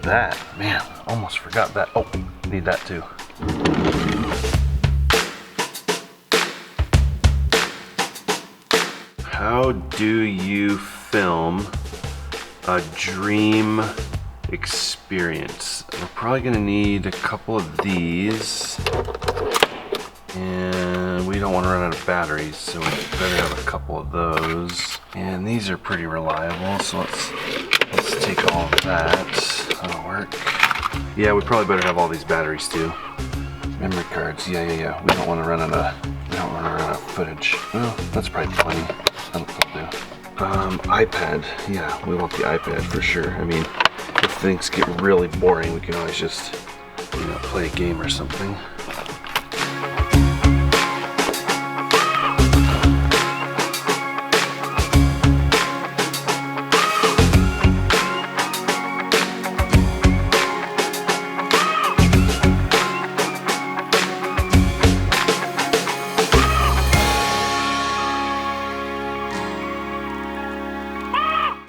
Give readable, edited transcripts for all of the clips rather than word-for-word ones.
that. Man, almost forgot that. Oh, need that too. How do you film a dream experience? We're probably gonna need a couple of these, and we don't want to run out of batteries, so we better have a couple of those. And these are pretty reliable, so let's take all of that. That'll work. Yeah, we probably better have all these batteries too. Memory cards. Yeah. We don't want to run out of footage. Well, that's probably plenty. That'll do. iPad. Yeah, we want the iPad for sure. I mean, if things get really boring, we can always just, play a game or something.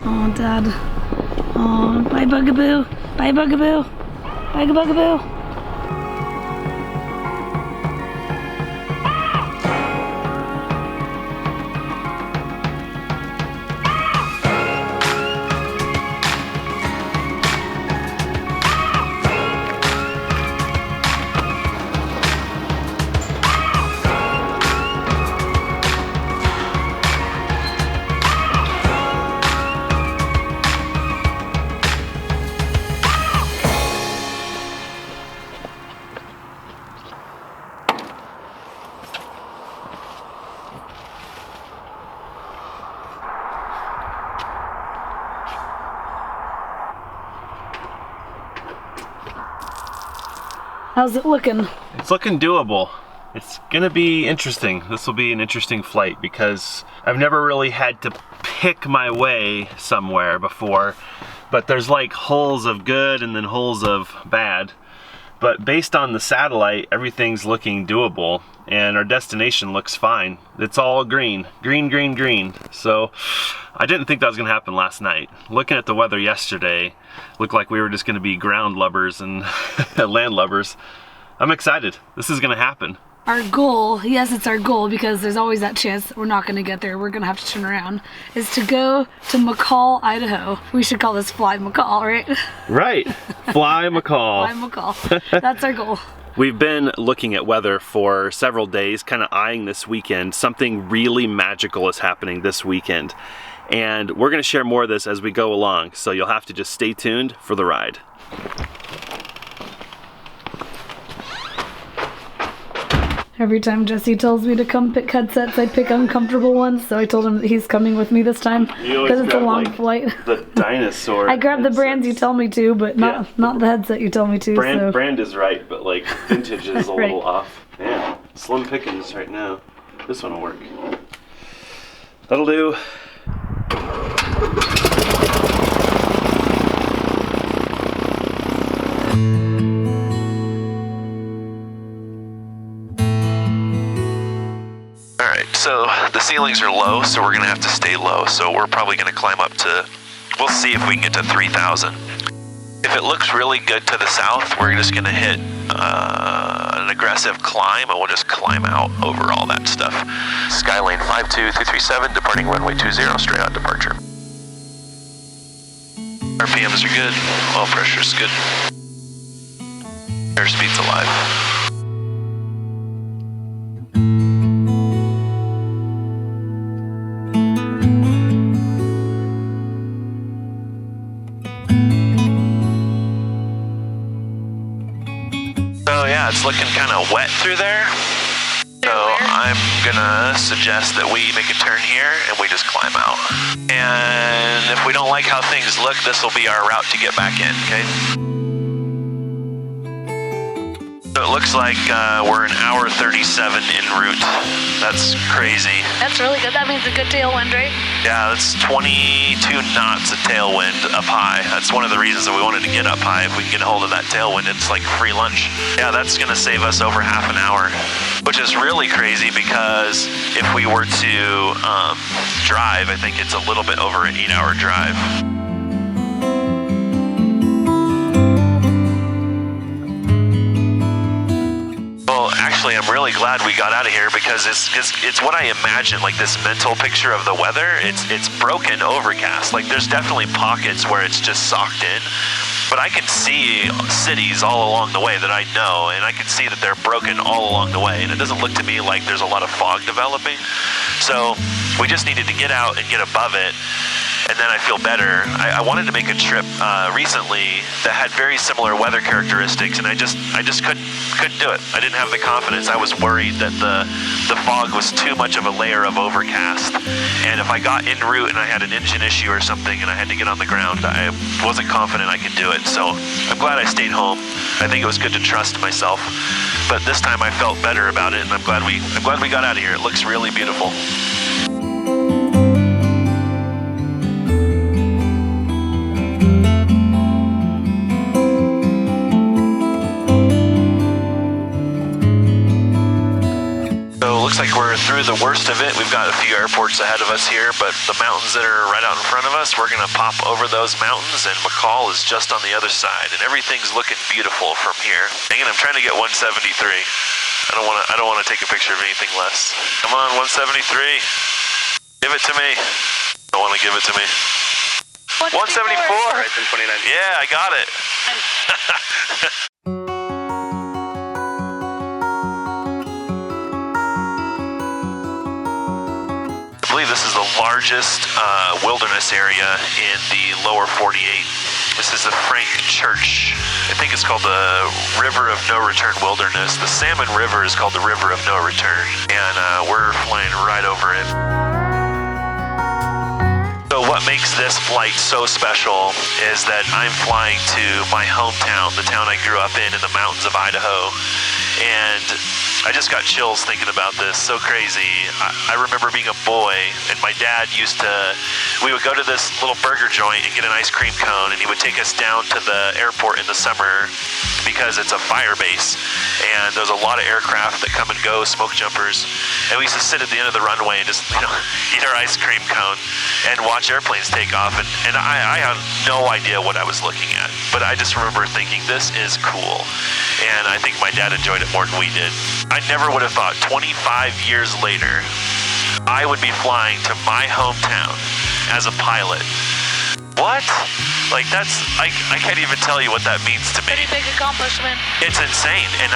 Oh, Dad. Oh, bye, Bugaboo. Bye, Bugaboo. Bye, Bugaboo. How's it looking? It's looking doable. It's gonna be interesting. This will be an interesting flight because I've never really had to pick my way somewhere before, but there's like holes of good and then holes of bad. But based on the satellite, everything's looking doable and our destination looks fine. It's all green. Green. So I didn't think that was gonna happen last night. Looking at the weather yesterday, looked like we were just gonna be ground lubbers and land lubbers. I'm excited. This is gonna happen. Our goal, yes, it's our goal because there's always that chance that we're not gonna get there. We're gonna have to turn around, is to go to McCall, Idaho. We should call this Fly McCall, right? Right, Fly McCall. Fly McCall, that's our goal. We've been looking at weather for several days, kind of eyeing this weekend. Something really magical is happening this weekend. And we're gonna share more of this as we go along, so you'll have to just stay tuned for the ride. Every time Jesse tells me to come pick headsets, I pick uncomfortable ones, so I told him that he's coming with me this time because it's a long flight. The dinosaur. I grab the brands you tell me to, but not the headset you tell me to. Brand is right, but like vintage is a right. little off. Man, slim pickings right now. This one will work. That'll do. So the ceilings are low, so we're gonna have to stay low. So we're probably gonna climb up to, we'll see if we can get to 3,000. If it looks really good to the south, we're just gonna hit an aggressive climb and we'll just climb out over all that stuff. Skylane 52337, departing runway 20, straight on departure. RPMs are good, oil pressure's good. Airspeed's alive. It's looking kind of wet through there, so I'm gonna suggest that we make a turn here and we just climb out. And if we don't like how things look, this will be our route to get back in, okay? So it looks like we're an hour 37 en route. That's crazy. That's really good. That means a good tailwind, right? Yeah, that's 22 knots of tailwind up high. That's one of the reasons that we wanted to get up high. If we can get a hold of that tailwind, it's like free lunch. Yeah, that's gonna save us over half an hour, which is really crazy because if we were to drive, I think it's a little bit over an 8-hour drive. really glad we got out of here because it's what I imagine, like this mental picture of the weather. It's broken overcast. Like there's definitely pockets where it's just socked in, but I can see cities all along the way that I know, and I can see that they're broken all along the way, and it doesn't look to me like there's a lot of fog developing. So we just needed to get out and get above it, and then I feel better. I wanted to make a trip recently that had very similar weather characteristics, and I just couldn't do it. I didn't have the confidence. I was worried that the fog was too much of a layer of overcast, and if I got en route and I had an engine issue or something and I had to get on the ground, I wasn't confident I could do it. So I'm glad I stayed home. I think it was good to trust myself, but this time I felt better about it, and I'm glad we got out of here. It looks really beautiful. Looks like we're through the worst of it. We've got a few airports ahead of us here, but the mountains that are right out in front of us, we're gonna pop over those mountains, and McCall is just on the other side, and everything's looking beautiful from here. Dang it, I'm trying to get 173. I don't wanna take a picture of anything less. Come on, 173. Give it to me. Don't wanna give it to me. 174. Yeah, I got it. I believe this is the largest wilderness area in the lower 48. This is the Frank Church. I think it's called the River of No Return Wilderness. The Salmon River is called the River of No Return, and we're flying right over it. So what makes this flight so special is that I'm flying to my hometown, the town I grew up in the mountains of Idaho, and I just got chills thinking about this. So crazy. I remember being a boy, and my dad we would go to this little burger joint and get an ice cream cone, and he would take us down to the airport in the summer because it's a fire base, and there's a lot of aircraft that come and go, smoke jumpers, and we used to sit at the end of the runway and just, eat our ice cream cone and watch airplanes take off, and I had no idea what I was looking at, but I just remember thinking, this is cool, and I think my dad enjoyed it more than we did. I never would have thought 25 years later I would be flying to my hometown as a pilot. What? Like I can't even tell you what that means to me. Pretty big accomplishment. It's insane, and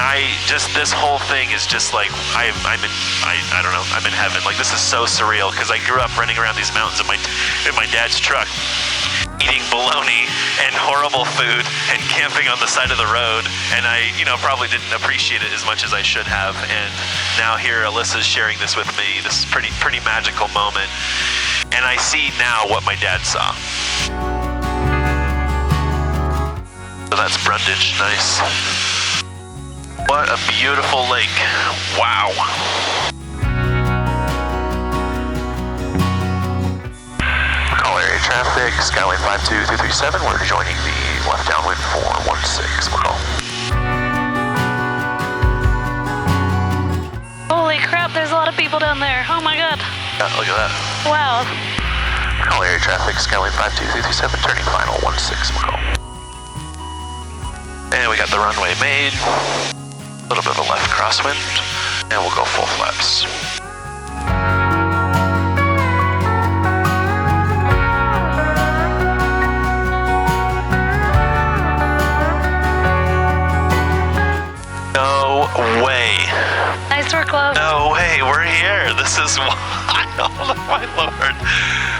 this whole thing is just like, I don't know, I'm in heaven. Like, this is so surreal, because I grew up running around these mountains in my dad's truck, eating bologna and horrible food and camping on the side of the road, and I probably didn't appreciate it as much as I should have, and now here Alyssa's sharing this with me. This is pretty magical moment, and I see now what my dad saw. So that's Brundage, nice. What a beautiful lake, wow. McCall area traffic, Skyway 52237, we're joining the left downwind 416, McCall. Holy crap, there's a lot of people down there. Oh my god. Yeah, look at that. Wow. McCall area traffic, Skyway 52337, turning final 16, McCall. And we got the runway made. A little bit of a left crosswind, and we'll go full flaps. No way. Nice work, love. No way, we're here. This is wild. Oh my lord.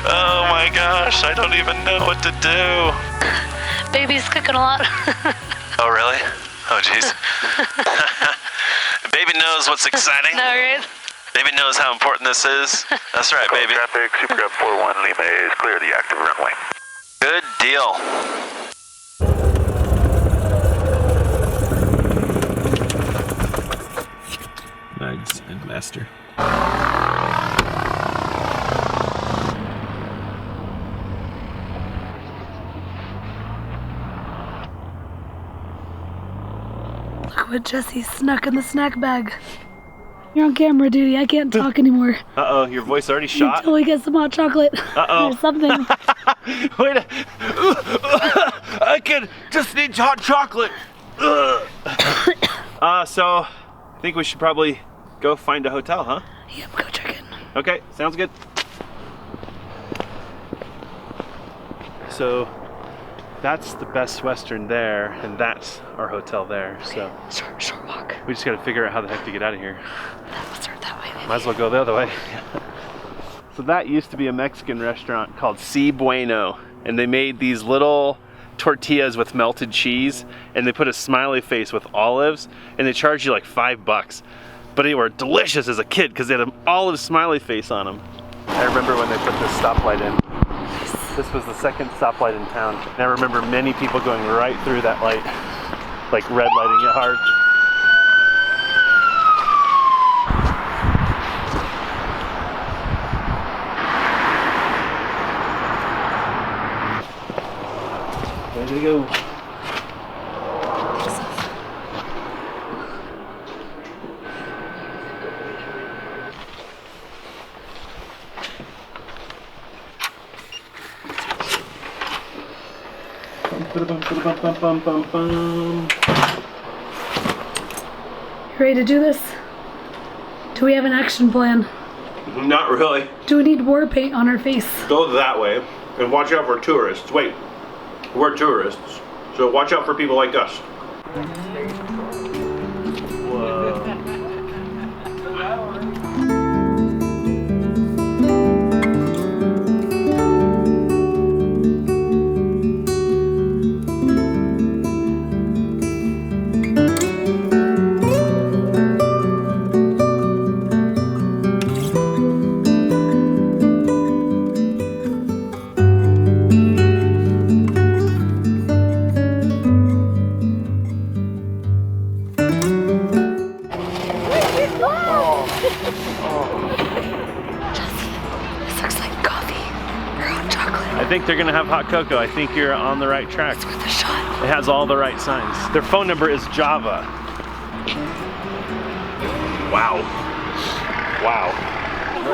Oh my gosh, I don't even know what to do. Baby's cooking a lot. Oh really? Oh jeez. Baby knows what's exciting. No, right? Baby knows how important this is. That's right, baby. Traffic, Super 41 Lima is clear the active runway. Good deal. Mags and master. Look what Jesse snuck in the snack bag. You're on camera, duty. I can't talk anymore. Uh-oh, your voice already shot? Until we get some hot chocolate. Uh-oh. Or something. Wait, I just need hot chocolate. So I think we should probably go find a hotel, huh? Yep, go check in. Okay, sounds good. So that's the Best Western there, and that's our hotel there. So Short walk. we just got to figure out how the heck to get out of here. Let's start that way. Maybe. Might as well go the other way. So that used to be a Mexican restaurant called Si Bueno, and they made these little tortillas with melted cheese, and they put a smiley face with olives, and they charged you like $5. But they were delicious as a kid because they had an olive smiley face on them. I remember when they put this stoplight in. This was the second stoplight in town. And I remember many people going right through that light, like red lighting it hard. Ready to go. You ready to do this? Do we have an action plan? Not really. Do we need war paint on our face? Go that way and watch out for tourists. Wait, we're tourists, so watch out for people like us. Whoa. This looks like coffee or hot chocolate. I think they're gonna have hot cocoa. I think you're on the right track. It's worth a shot. It has all the right signs. Their phone number is Java. Wow. Wow.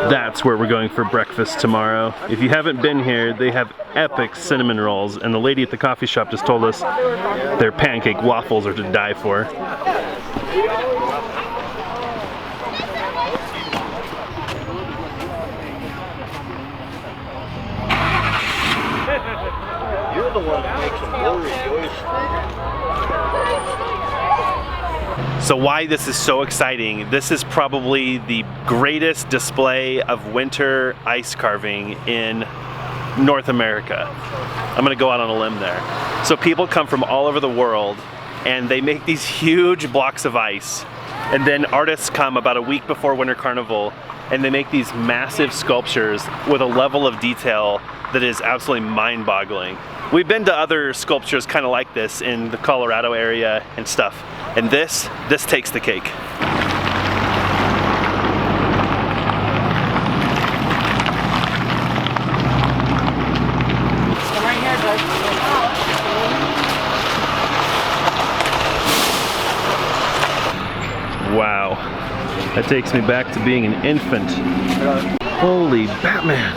That's where we're going for breakfast tomorrow. If you haven't been here, they have epic cinnamon rolls, and the lady at the coffee shop just told us their pancake waffles are to die for. You're the one that makes them more rejoicing. So why this is so exciting, this is probably the greatest display of winter ice carving in North America. I'm gonna go out on a limb there. So people come from all over the world and they make these huge blocks of ice. And then artists come about a week before Winter Carnival and they make these massive sculptures with a level of detail that is absolutely mind-boggling. We've been to other sculptures kind of like this in the Colorado area and stuff. And this takes the cake. Wow, that takes me back to being an infant. Holy Batman.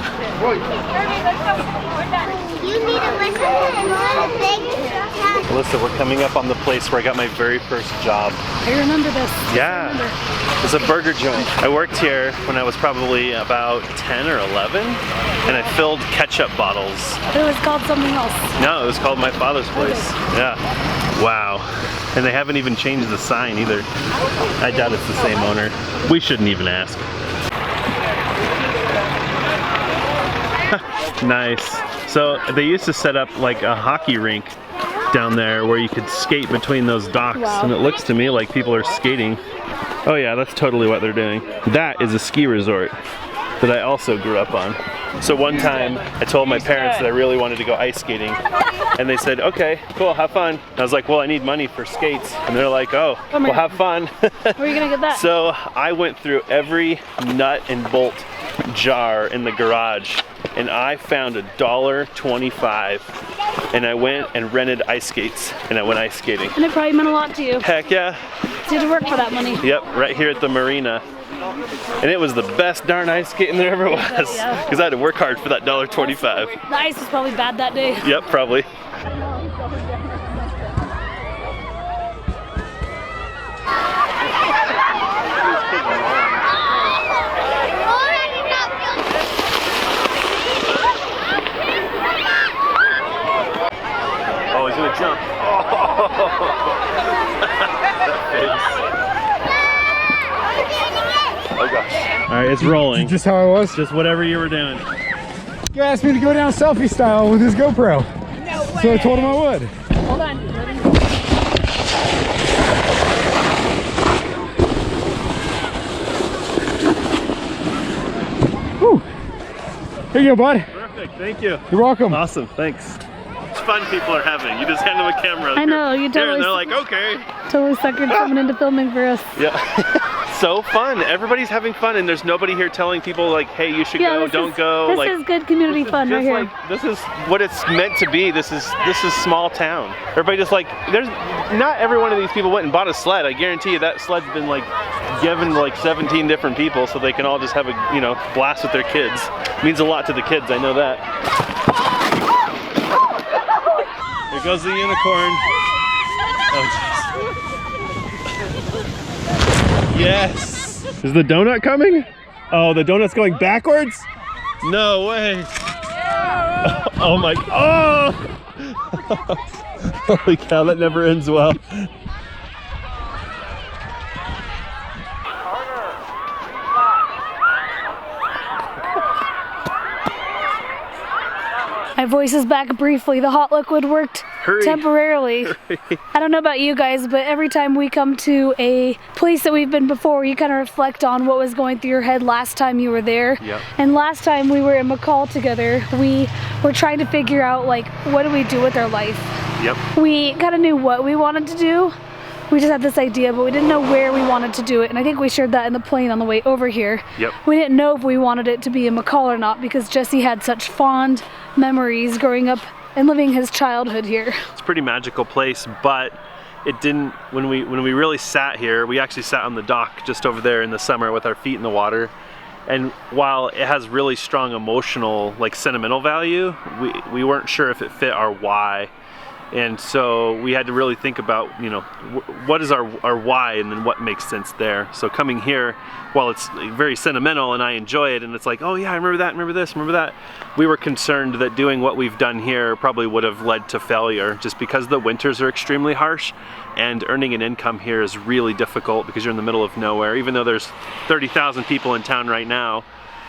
You need to listen to one thing. Melissa, we're coming up on the place where I got my very first job. I remember this. Yeah, it's a burger joint. I worked here when I was probably about 10 or 11, and I filled ketchup bottles. It was called something else. No, it was called My Father's Place. Yeah. Wow. And they haven't even changed the sign either. I doubt it's the same owner. We shouldn't even ask. Nice. So they used to set up like a hockey rink down there where you could skate between those docks. Wow. And it looks to me like people are skating. Oh yeah, that's totally what they're doing. That is a ski resort that I also grew up on. So one time I told my parents that I really wanted to go ice skating, and they said, okay, cool, have fun. And I was like, well, I need money for skates. And they're like, oh, well, have fun. Where are you gonna get that? So I went through every nut and bolt jar in the garage, and I found $1.25, and I went and rented ice skates, and I went ice skating. And it probably meant a lot to you. Heck yeah. So you had to work for that money. Yep, right here at the marina. And it was the best darn ice skating there ever was, Yeah. because I had to work hard for that $1.25. The ice was probably bad that day. Yep, probably. Oh gosh. All right, it's rolling. Just how I was? Just whatever you were doing. He asked me to go down selfie style with his GoPro. No way. So I told him I would. Hold on. Whew. Here you go, bud. Perfect, thank you. You're welcome. Awesome, thanks. It's fun people are having. You just hand them a camera. I know, you Here, totally. and they're like, okay. Totally suckered coming into filming for us. Yeah. So fun. Everybody's having fun, and there's nobody here telling people like, hey, you should go, don't go. This like, is good community fun right here. Like, this is what it's meant to be. This is small town. Everybody just like, there's not every one of these people went and bought a sled. I guarantee you that sled's been like given to like 17 different people so they can all just have a blast with their kids. It means a lot to the kids. I know that. Here goes the unicorn. Oh jeez. Yes. Is the donut coming? Oh, the donut's going backwards? No way. Oh my, oh! Holy cow, that never ends well. My voice is back briefly. The hot liquid worked temporarily. I don't know about you guys, but every time we come to a place that we've been before, you kind of reflect on what was going through your head last time you were there. Yep. And last time we were in McCall together, we were trying to figure out like, what do we do with our life? Yep. We kind of knew what we wanted to do. We just had this idea, but we didn't know where we wanted to do it. And I think we shared that in the plane on the way over here. Yep. We didn't know if we wanted it to be in McCall or not because Jesse had such fond memories growing up and living his childhood here. It's a pretty magical place, but it didn't, when we really sat here, we actually sat on the dock just over there in the summer with our feet in the water. And while it has really strong emotional, like sentimental value, we weren't sure if it fit our why. And so we had to really think about, what is our why and then what makes sense there. So coming here, while it's very sentimental and I enjoy it and it's like, oh yeah, I remember that, remember this, remember that, we were concerned that doing what we've done here probably would have led to failure just because the winters are extremely harsh and earning an income here is really difficult because you're in the middle of nowhere. Even though there's 30,000 people in town right now,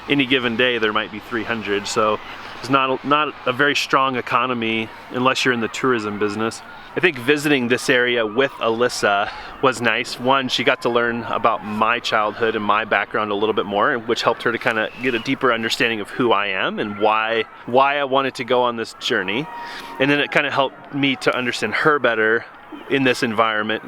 any given day there might be 300. So it's not a very strong economy unless you're in the tourism business. I think visiting this area with Alyssa was nice. One, she got to learn about my childhood and my background a little bit more, which helped her to kind of get a deeper understanding of who I am and why I wanted to go on this journey. And then it kind of helped me to understand her better in this environment,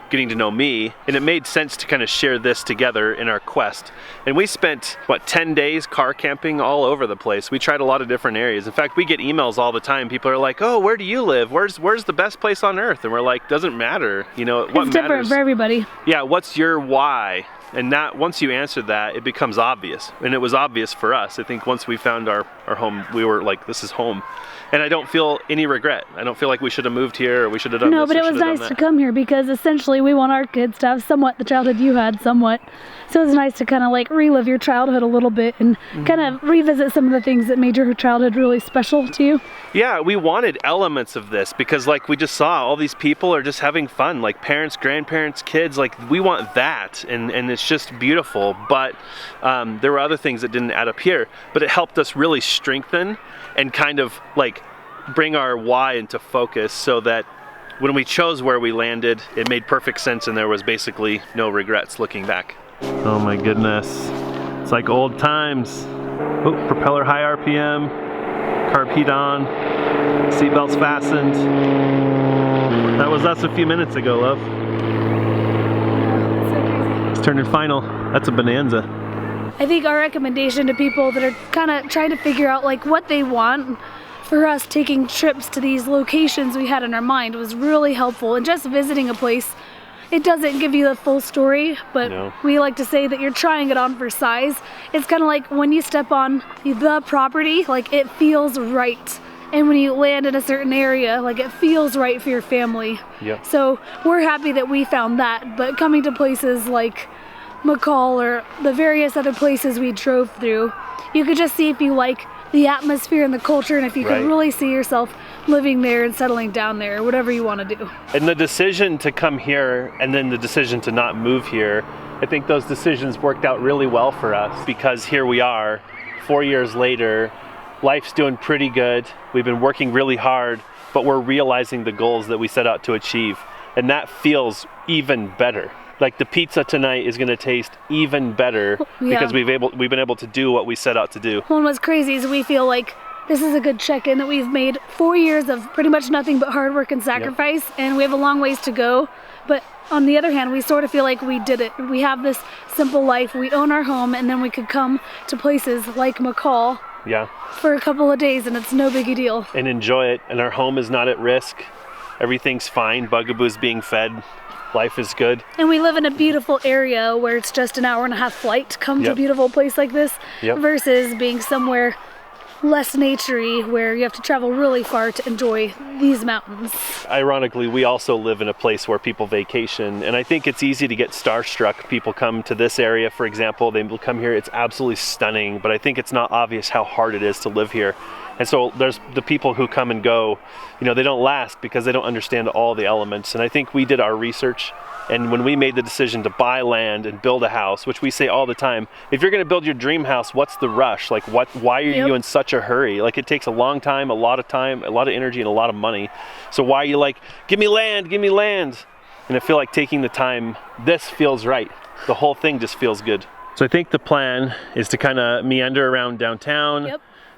getting to know me, and it made sense to kind of share this together in our quest. And we spent, 10 days car camping all over the place. We tried a lot of different areas. In fact, we get emails all the time. People are like, oh, where do you live? Where's the best place on earth? And we're like, doesn't matter. What matters? It's different for everybody. Yeah, what's your why? And once you answer that, it becomes obvious. And it was obvious for us. I think once we found our home, we were like, this is home. And I don't feel any regret. I don't feel like we should have moved here or we should have done this. No, but it was nice to come here because essentially we want our kids to have somewhat the childhood you had, somewhat. So it was nice to kind of like relive your childhood a little bit and kind of revisit some of the things that made your childhood really special to you. Yeah, we wanted elements of this because like we just saw all these people are just having fun, like parents, grandparents, kids, like we want that and it's just beautiful. But there were other things that didn't add up here, but it helped us really strengthen and kind of like bring our why into focus so that when we chose where we landed, it made perfect sense and there was basically no regrets looking back. Oh my goodness. It's like old times. Oh, propeller high RPM, carb heat on, seatbelts fastened. That was us a few minutes ago, love. It's turning final. That's a bonanza. I think our recommendation to people that are kind of trying to figure out like what they want for us taking trips to these locations we had in our mind was really helpful. And just visiting a place, it doesn't give you the full story, but we like to say that you're trying it on for size. It's kind of like when you step on the property, like it feels right. And when you land in a certain area, like it feels right for your family. Yep. So we're happy that we found that, but coming to places like McCall or the various other places we drove through, you could just see if you like the atmosphere and the culture and if you could really see yourself living there and settling down there, whatever you want to do. And the decision to come here and then the decision to not move here, I think those decisions worked out really well for us, because here we are 4 years later, life's doing pretty good. We've been working really hard, but we're realizing the goals that we set out to achieve. And that feels even better. Like the pizza tonight is gonna taste even better because we've been able to do what we set out to do. Well, and what's crazy is we feel like this is a good check-in, that we've made 4 years of pretty much nothing but hard work and sacrifice, and we have a long ways to go. But on the other hand, we sort of feel like we did it. We have this simple life, we own our home, and then we could come to places like McCall for a couple of days, and it's no biggie deal. And enjoy it, and our home is not at risk. Everything's fine, Bugaboo's being fed. Life is good. And we live in a beautiful area where it's just an 1.5 hour flight to come to a beautiful place like this versus being somewhere less naturey where you have to travel really far to enjoy these mountains. Ironically, we also live in a place where people vacation, and I think it's easy to get starstruck. People come to this area, for example, they will come here, it's absolutely stunning, but I think it's not obvious how hard it is to live here. And so there's the people who come and go, you know, they don't last because they don't understand all the elements. And I think we did our research, and when we made the decision to buy land and build a house, which we say all the time, if you're gonna build your dream house, what's the rush? Like why are you in such a hurry? Like it takes a long time, a lot of energy, and a lot of money. So why are you like, give me land, give me land? And I feel like taking the time, this feels right. The whole thing just feels good. So I think the plan is to kind of meander around downtown,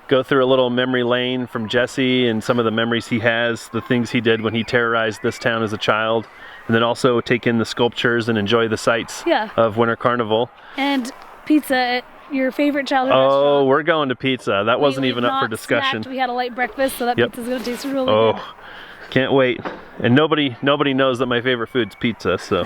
go through a little memory lane from Jesse and some of the memories he has, the things he did when he terrorized this town as a child, and then also take in the sculptures and enjoy the sights of Winter Carnival. And pizza at your favorite childhood restaurant. Oh, we're going to pizza. That wasn't even up for discussion. We had a light breakfast, so that pizza's gonna taste really good. Can't wait. And nobody knows that my favorite food's pizza, so.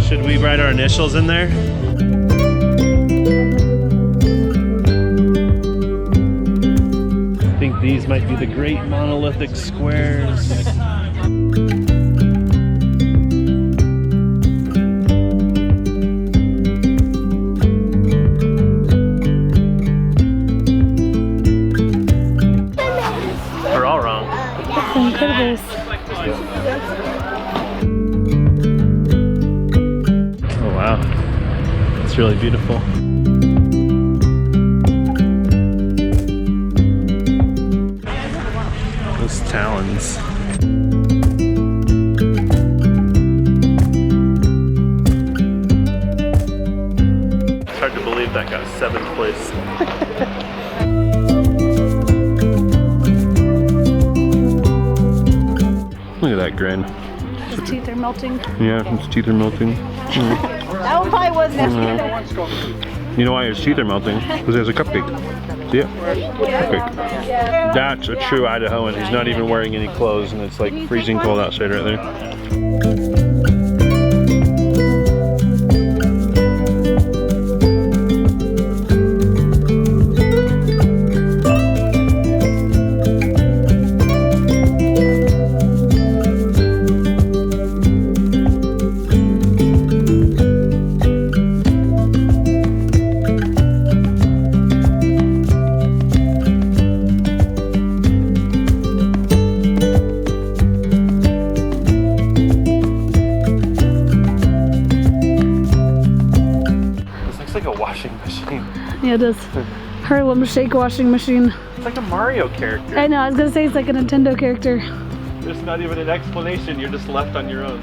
Should we write our initials in there? I think these might be the great monolithic squares. We're all wrong. Oh wow, it's really beautiful. Those talons. It's hard to believe that got 7th place. Look at that grin. His teeth are melting. Yeah, his teeth are melting. That one probably wasn't. You know why his teeth are melting? Because there's a cupcake. See it? Cupcake. That's a true Idahoan. He's not even wearing any clothes, and it's like freezing cold outside right there. Yeah, it is. Harlem Shake washing machine. It's like a Mario character. I know, I was gonna say it's like a Nintendo character. There's not even an explanation, you're just left on your own.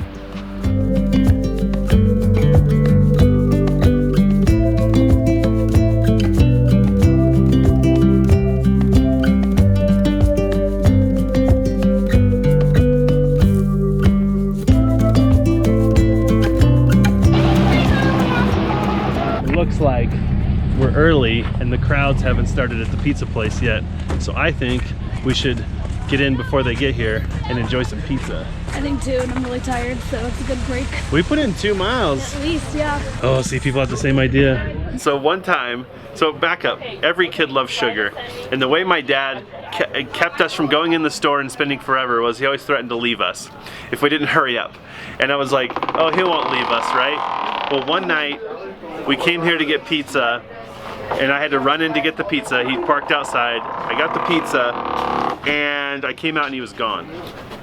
It looks like we're early and the crowds haven't started at the pizza place yet. So I think we should get in before they get here and enjoy some pizza. I think too, and I'm really tired, so it's a good break. We put in 2 miles. At least, yeah. Oh, see, people have the same idea. So one time, so back up, every kid loves sugar. And the way my dad kept us from going in the store and spending forever was he always threatened to leave us if we didn't hurry up. And I was like, oh, he won't leave us, right? Well, one night we came here to get pizza and I had to run in to get the pizza. He parked outside. I got the pizza and I came out and he was gone.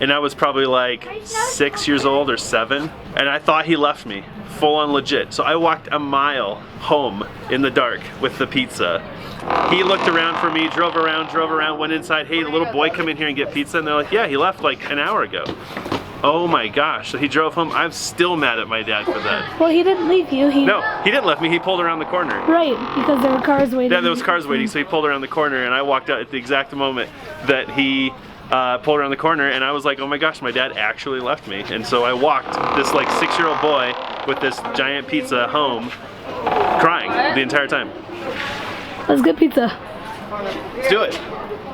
And I was probably like 6 years old or 7, and I thought he left me, full on legit. So I walked a mile home in the dark with the pizza. He looked around for me, drove around, went inside, hey, the little boy come in here and get pizza? And they're like, yeah, he left like an hour ago. Oh my gosh, so he drove home. I'm still mad at my dad for that. Well, he didn't leave you. No, he didn't leave me, he pulled around the corner. Right, because there were cars waiting. Yeah, there was cars waiting, so he pulled around the corner and I walked out at the exact moment that he pulled around the corner, and I was like, oh my gosh, my dad actually left me. And so I walked this like 6-year-old boy with this giant pizza home, crying the entire time. That's good pizza. Let's do it.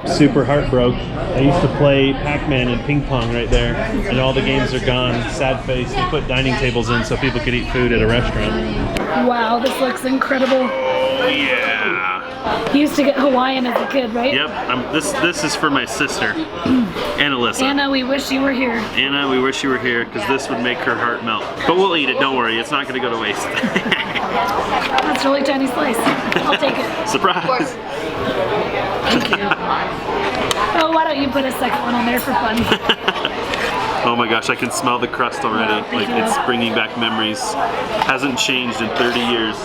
Super heartbroken. I used to play Pac-Man and ping pong right there, and all the games are gone. Sad face. They put dining tables in so people could eat food at a restaurant. Wow, this looks incredible. Oh yeah. You used to get Hawaiian as a kid, right? Yep. This is for my sister, Anna Alyssa. Anna, we wish you were here. Anna, we wish you were here because this would make her heart melt. But we'll eat it. Don't worry. It's not going to go to waste. That's a really tiny slice. I'll take it. Surprise. Thank you. Oh, why don't you put a second one on there for fun? Oh my gosh, I can smell the crust already. Like it's bringing back memories. Hasn't changed in 30 years.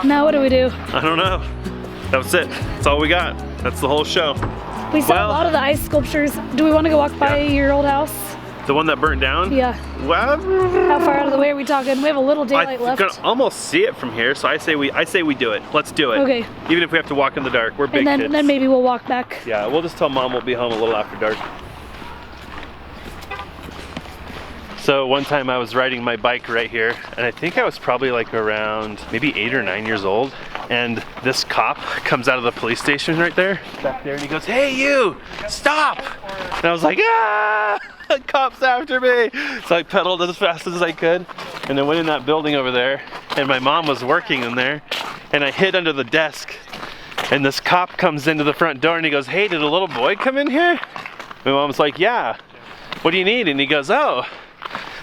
Now what do we do? I don't know. That was it. That's all we got. That's the whole show. We saw a lot of the ice sculptures. Do we want to go walk by your old house? The one that burnt down? Yeah. Well, how far out of the way are we talking? We have a little daylight left. I can almost see it from here, so I say we do it. Let's do it. Okay. Even if we have to walk in the dark. We're big kids. And then maybe we'll walk back. Yeah, we'll just tell Mom we'll be home a little after dark. So one time I was riding my bike right here, and I think I was probably like around maybe 8 or 9 years old, and this cop comes out of the police station right there, back there, and he goes, hey you, stop! And I was like, ah, the cop's after me! So I pedaled as fast as I could, and I went in that building over there, and my mom was working in there, and I hid under the desk, and this cop comes into the front door, and he goes, hey, did a little boy come in here? My mom's like, yeah, what do you need? And he goes, oh,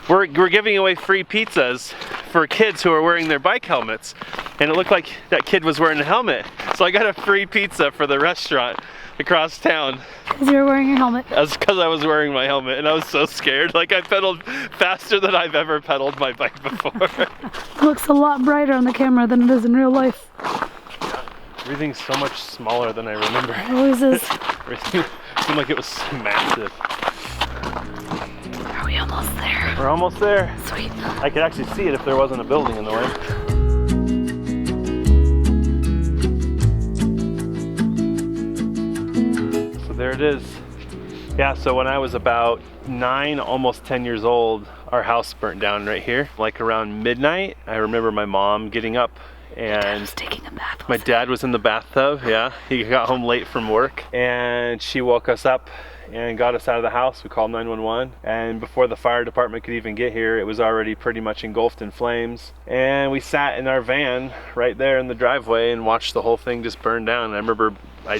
we're giving away free pizzas for kids who are wearing their bike helmets. And it looked like that kid was wearing a helmet. So I got a free pizza for the restaurant across town. Because you were wearing your helmet? That's because I was wearing my helmet and I was so scared. Like I pedaled faster than I've ever pedaled my bike before. It looks a lot brighter on the camera than it is in real life. Yeah, everything's so much smaller than I remember. It always is. Everything seemed like it was massive. Are we almost there? We're almost there. Sweet. I could actually see it if there wasn't a building in the way. So there it is. Yeah, so when I was about 9, almost 10 years old, our house burnt down right here. Like around midnight, I remember my mom getting up and taking a bath. My dad was in the bathtub, yeah. He got home late from work and she woke us up and got us out of the house. We called 911, and before the fire department could even get here, it was already pretty much engulfed in flames. And we sat in our van right there in the driveway and watched the whole thing just burn down. And I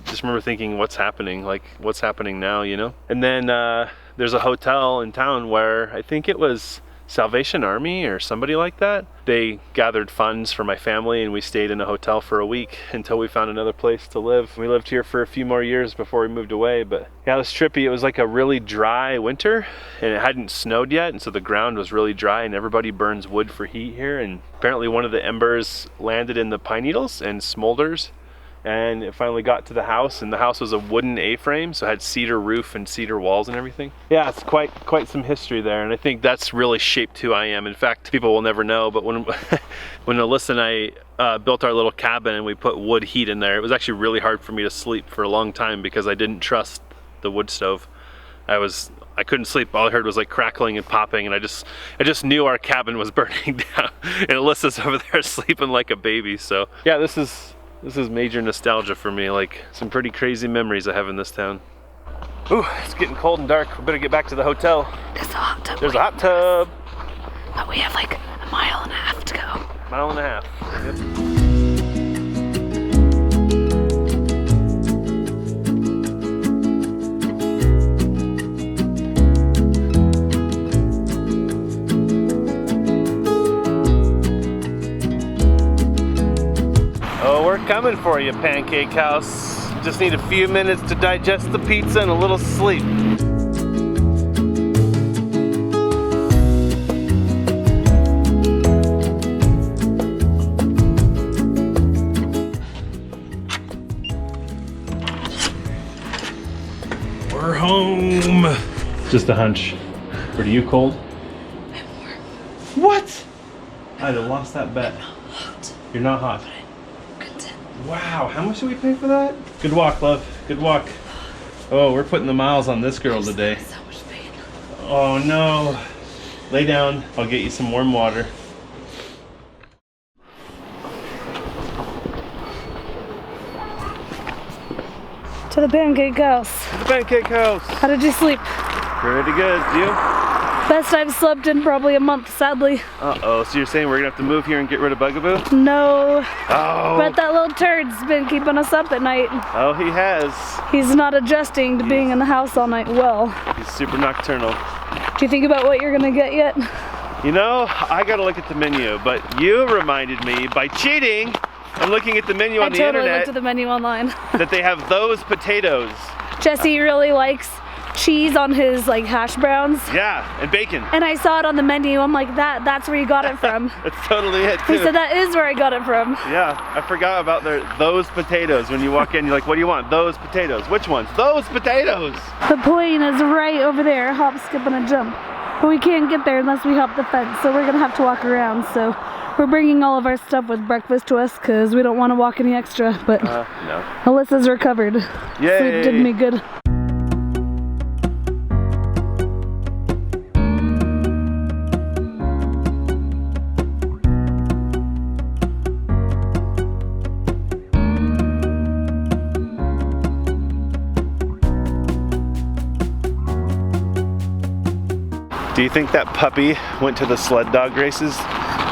just remember thinking, what's happening? Like, what's happening now, you know? And then there's a hotel in town where I think it was Salvation Army or somebody like that. They gathered funds for my family and we stayed in a hotel for a week until we found another place to live. We lived here for a few more years before we moved away, but yeah, it was trippy. It was like a really dry winter and it hadn't snowed yet, and so the ground was really dry, and everybody burns wood for heat here, and apparently one of the embers landed in the pine needles and smolders, and it finally got to the house, and the house was a wooden A-frame, so it had cedar roof and cedar walls and everything. Yeah, it's quite some history there, and I think that's really shaped who I am. In fact, people will never know, but when Alyssa and I built our little cabin and we put wood heat in there, it was actually really hard for me to sleep for a long time because I didn't trust the wood stove. I couldn't sleep. All I heard was like crackling and popping, and I just knew our cabin was burning down, and Alyssa's over there sleeping like a baby. So yeah, this is major nostalgia for me, like some pretty crazy memories I have in this town. Ooh, it's getting cold and dark. We better get back to the hotel. There's a hot tub. There's a hot tub. But we have like a mile and a half to go. Mile and a half. Yep. Oh, we're coming for you, Pancake House. Just need a few minutes to digest the pizza and a little sleep. We're home. Just a hunch. But are you cold? I'm warm. What? I'd have lost that bet. You're not hot. Wow, how much did we pay for that? Good walk, love. Good walk. Oh, we're putting the miles on this girl today. So much pain. Oh no. Lay down. I'll get you some warm water. To the Pancake House. The Pancake House. How did you sleep? Pretty good. You? Best I've slept in probably a month, sadly. Uh-oh, so you're saying we're gonna have to move here and get rid of Bugaboo? No. Oh. But that little turd's been keeping us up at night. Oh, he has. He's not adjusting to being in the house all night well. He's super nocturnal. Do you think about what you're gonna get yet? You know, I gotta look at the menu, but you reminded me by cheating. I'm looking at the menu on the I totally internet looked at the menu online. that they have those potatoes. Jesse really likes cheese on his like hash browns. Yeah, and bacon. And I saw it on the menu. I'm like, that's where you got it from. That's totally it too. He said that is where I got it from. Yeah, I forgot about those potatoes. When you walk in, you're like, what do you want? Those potatoes. Which ones? Those potatoes. The plane is right over there, hop, skip, and a jump. But we can't get there unless we hop the fence, so we're gonna have to walk around. So we're bringing all of our stuff with breakfast to us because we don't want to walk any extra. But No. Alyssa's recovered. Yay. Sleep did me good. Do you think that puppy went to the sled dog races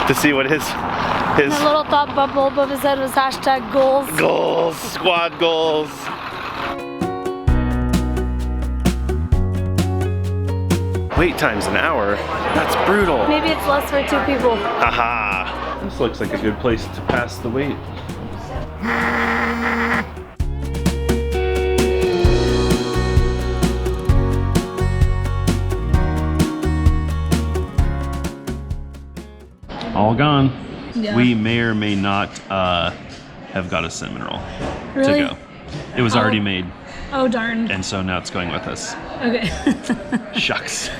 to see what his The little thought bubble above his head was hashtag goals. goals, squad goals? Wait time's an hour? That's brutal. Maybe it's less for 2 people. Haha. This looks like a good place to pass the wait. All gone. Yeah. We may or may not have got a cinnamon roll Really? to go. It was already made, Oh darn. and so now it's going with us. Okay. Shucks.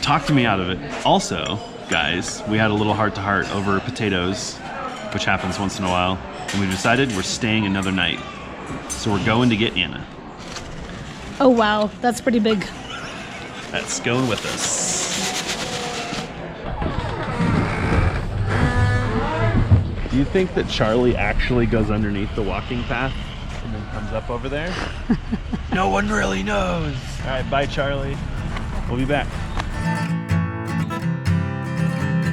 Talked me out of it. Also, guys, we had a little heart-to-heart over potatoes, which happens once in a while, and we decided we're staying another night. So we're going to get Anna. Oh wow, that's pretty big. That's going with us. Do you think that Charlie actually goes underneath the walking path and then comes up over there? No one really knows. All right, bye, Charlie. We'll be back.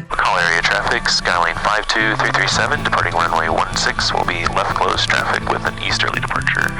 McCall area traffic, Skyline 52337, departing runway 16 will be left closed traffic with an easterly departure.